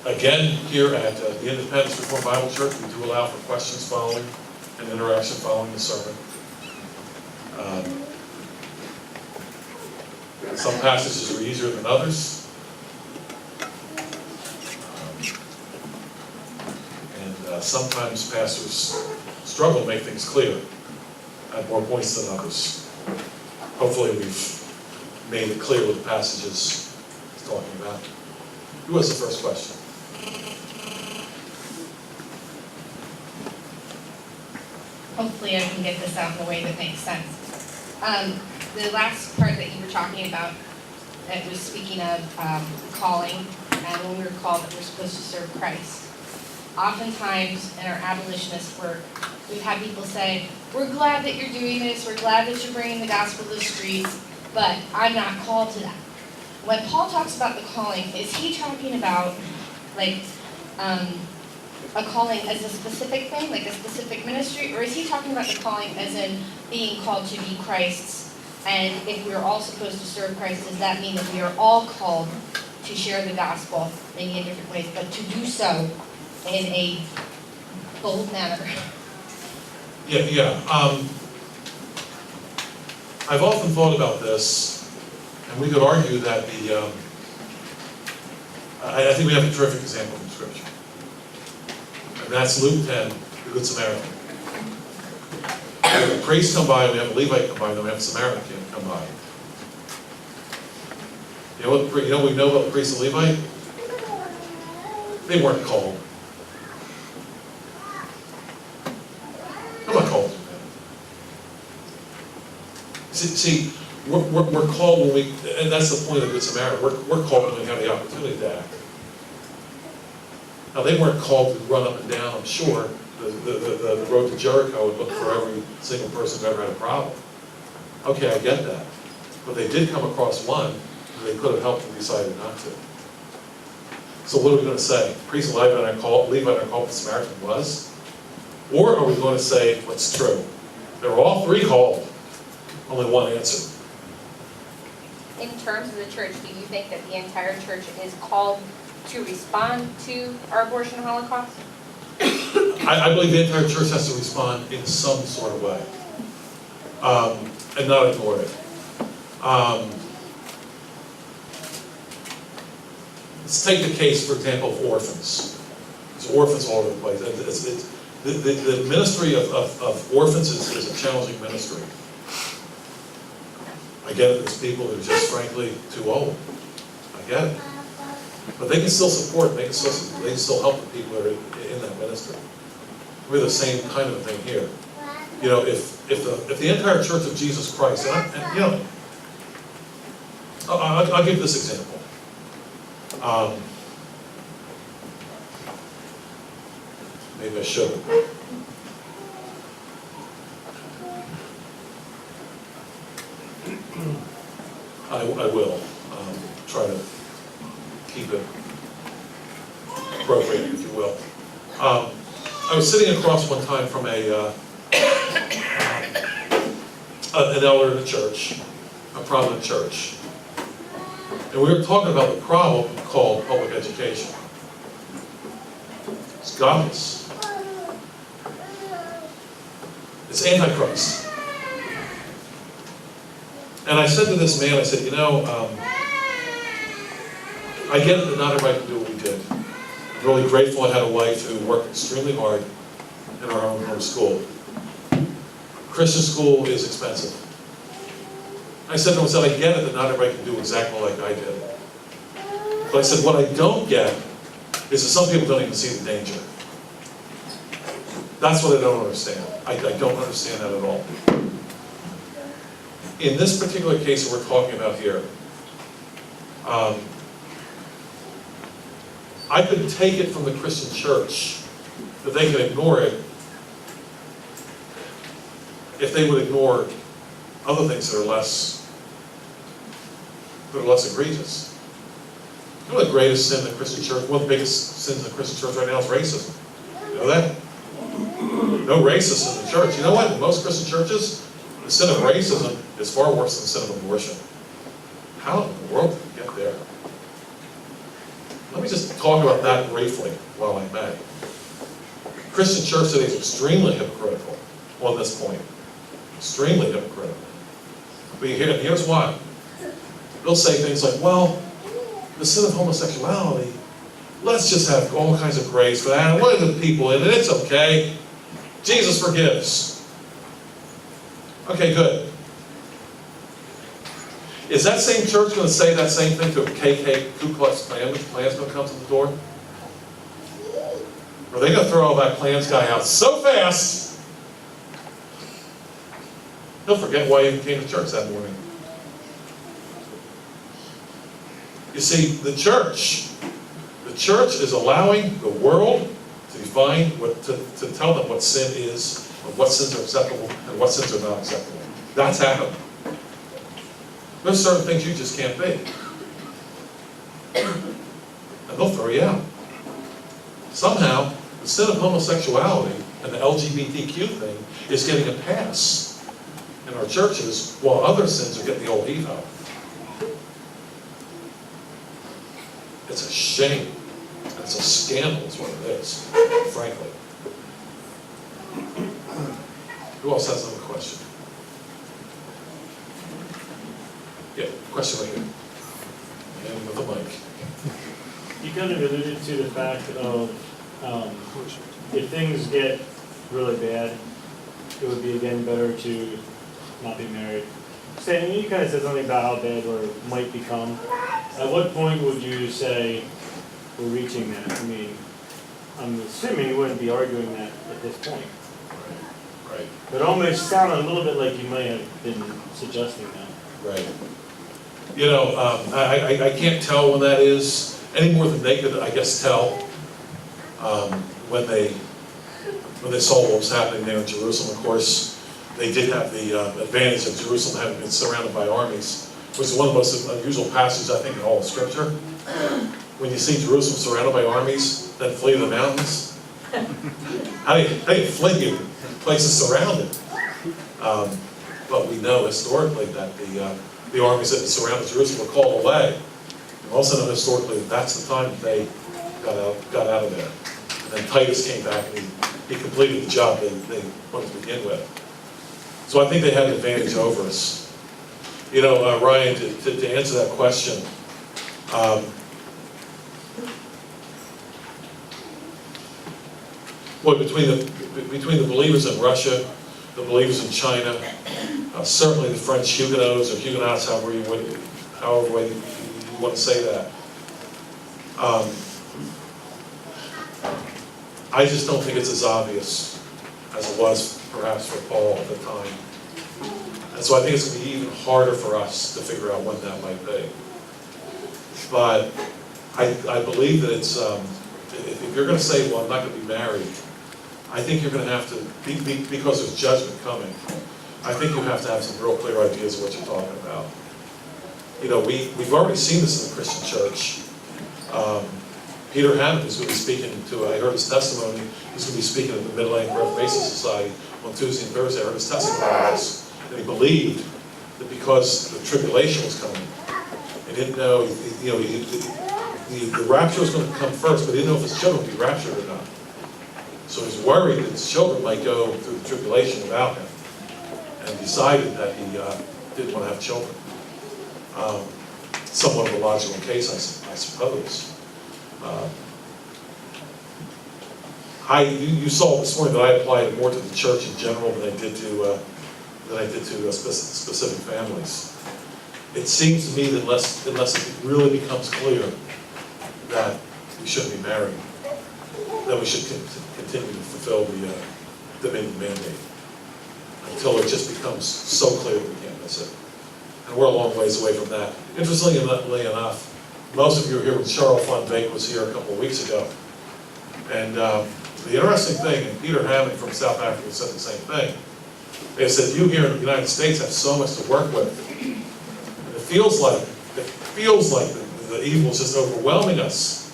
Again, here at the Independence Reformed Bible Church, we do allow for questions following and interaction following the sermon. Some passages are easier than others. And sometimes pastors struggle to make things clear at more points than others. Hopefully we've made it clear what the passage is talking about. Who has the first question? Hopefully I can get this out in a way that makes sense. The last part that you were talking about, that was speaking of calling, and when we were called that we're supposed to serve Christ. Oftentimes in our abolitionist work, we've had people say, we're glad that you're doing this, we're glad that you're bringing the gospel to the streets, but I'm not called to that. When Paul talks about the calling, is he talking about like a calling as a specific thing, like a specific ministry, or is he talking about the calling as in being called to be Christ's? And if we are all supposed to serve Christ, does that mean that we are all called to share the gospel, maybe in different ways, but to do so in a bold manner? Yeah. I've often thought about this, and we could argue that I think we have a terrific example in Scripture. And that's Luke 10, the Good Samaritan. We have a priest come by, we have a Levite come by, then we have a Samaritan come by. You know what we know about the priest and Levite? They weren't called. I'm not called. See, we're called when we, and that's the point of the Good Samaritan, we're called when we have the opportunity to act. Now, they weren't called to run up and down, I'm sure, the road to Jericho and look for every single person who ever had a problem. Okay, I get that. But they did come across one that they could have helped and decided not to. So what are we going to say? Priest and Levite are called, the Samaritan was? Or are we going to say what's true? They were all three called. Only one answer. In terms of the church, do you think that the entire church is called to respond to our abortion holocaust? I believe the entire church has to respond in some sort of way, and not ignore it. Let's take the case, for example, of orphans. There's orphans all over the place. The ministry of orphans is a challenging ministry. I get it, there's people that are just frankly too old. I get it. But they can still support, they can still help the people that are in that ministry. We're the same kind of a thing here. You know, if the entire Church of Jesus Christ, and you know, I'll give this example. Maybe I should. I will try to keep it appropriate, if you will. I was sitting across one time from an elder in a church, a prominent church, and we were talking about the problem called public education. It's godless. It's antichrist. And I said to this man, I said, you know, I get it that not everybody can do what we did. I'm really grateful I had a wife who worked extremely hard in our own home school. Christian school is expensive. I said to him, I get it that not everybody can do exactly like I did. But I said, what I don't get is that some people don't even see the danger. That's what I don't understand. I don't understand that at all. In this particular case that we're talking about here, I could take it from the Christian church that they can ignore it if they would ignore other things that are less egregious. You know the greatest sin in the Christian church, one of the biggest sins in the Christian church right now is racism. You know that? No racism in the church. You know what? In most Christian churches, the sin of racism is far worse than the sin of abortion. How in the world did we get there? Let me just talk talk about that briefly while I may. Christian church today is extremely hypocritical on this point. Extremely hypocritical. But here's why. They'll say things like, well, the sin of homosexuality, let's just have all kinds of grace for that. And look at the people in it, it's okay. Jesus forgives. Okay, good. Is that same church going to say that same thing to a Ku Klux Klansman who comes to the door? Or are they going to throw all that Klans guy out so fast, he'll forget why he even came to church that morning? You see, the church is allowing the world to define, to tell them what sin is, or what sins are acceptable, and what sins are not acceptable. That's happening. There's certain things you just can't be. And they'll throw you out. Somehow, the sin of homosexuality and the LGBTQ thing is getting a pass in our churches, while other sins are getting the old heave out. It's a shame. It's a scandal is what it is, frankly. Who else has another question? Yeah, question right here. And with the mic. You kind of alluded to the fact of if things get really bad, it would be again better to not be married. You kind of said something about how bad or it might become. At what point would you say we're reaching that? I mean, I'm assuming you wouldn't be arguing that at this point. Right. But it almost sounded a little bit like you might have been suggesting that. Right. You know, I can't tell when that is, any more than they could, I guess, tell when they saw what was happening there in Jerusalem. Of course, they did have the advantage of Jerusalem having been surrounded by armies, which is one of the most unusual passages, I think, in all of Scripture. When you see Jerusalem surrounded by armies, then flee to the mountains. How do you flee in places surrounded? But we know historically that the armies that surrounded Jerusalem were called away. We also know historically that that's the time that they got out of there. And then Titus came back and he completed the job they wanted to begin with. So I think they had an advantage over us. You know, Ryan, to answer that question, between the believers in Russia, the believers in China, certainly the French Huguenots or Huguenots, however way you want to say that. I just don't think it's as obvious as it was perhaps for Paul at the time. And so I think it's going to be even harder for us to figure out when that might be. But I believe that it's, if you're going to say, well, I'm not going to be married, I think you're going to have to, because there's judgment coming, I think you have to have some real clear ideas of what you're talking about. You know, we've already seen this in the Christian church. Peter Hammond is going to be speaking to, I heard his testimony, he's going to be speaking at the Mid-Atlantic Reformation Society on Tuesday and Thursday. I heard his testimony on this, and he believed that because the tribulation was coming, he didn't know, the rapture was going to come first, but he didn't know if his children would be raptured or not. So he's worried that his children might go through the tribulation without him, and decided that he didn't want to have children. Somewhat of a logical case, I suppose. You saw this morning that I applied it more to the church in general than I did to specific families. It seems to me that unless it really becomes clear that we shouldn't be married, that we should continue to fulfill the dominion mandate until it just becomes so clear that we can't miss it. And we're a long ways away from that. Interestingly enough, most of you were here when Charles Von Beek was here a couple of weeks ago. And the interesting thing, and Peter Hammond from South Africa said the same thing, they said, you here in the United States have so much to work with. And it feels like the evil is just overwhelming us.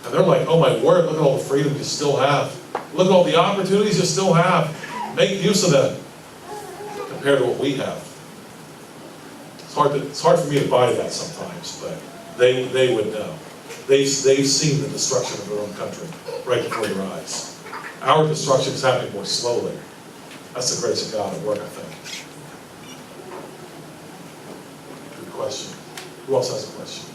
And they're like, oh my word, look at all the freedom you still have. Look at all the opportunities you still have. Make use of them compared to what we have. It's hard for me to buy that sometimes, but they would know. They've seen the destruction of their own country right before their eyes. Our destruction is happening more slowly. That's the grace of God at work, I think. Good question. Who else has a question?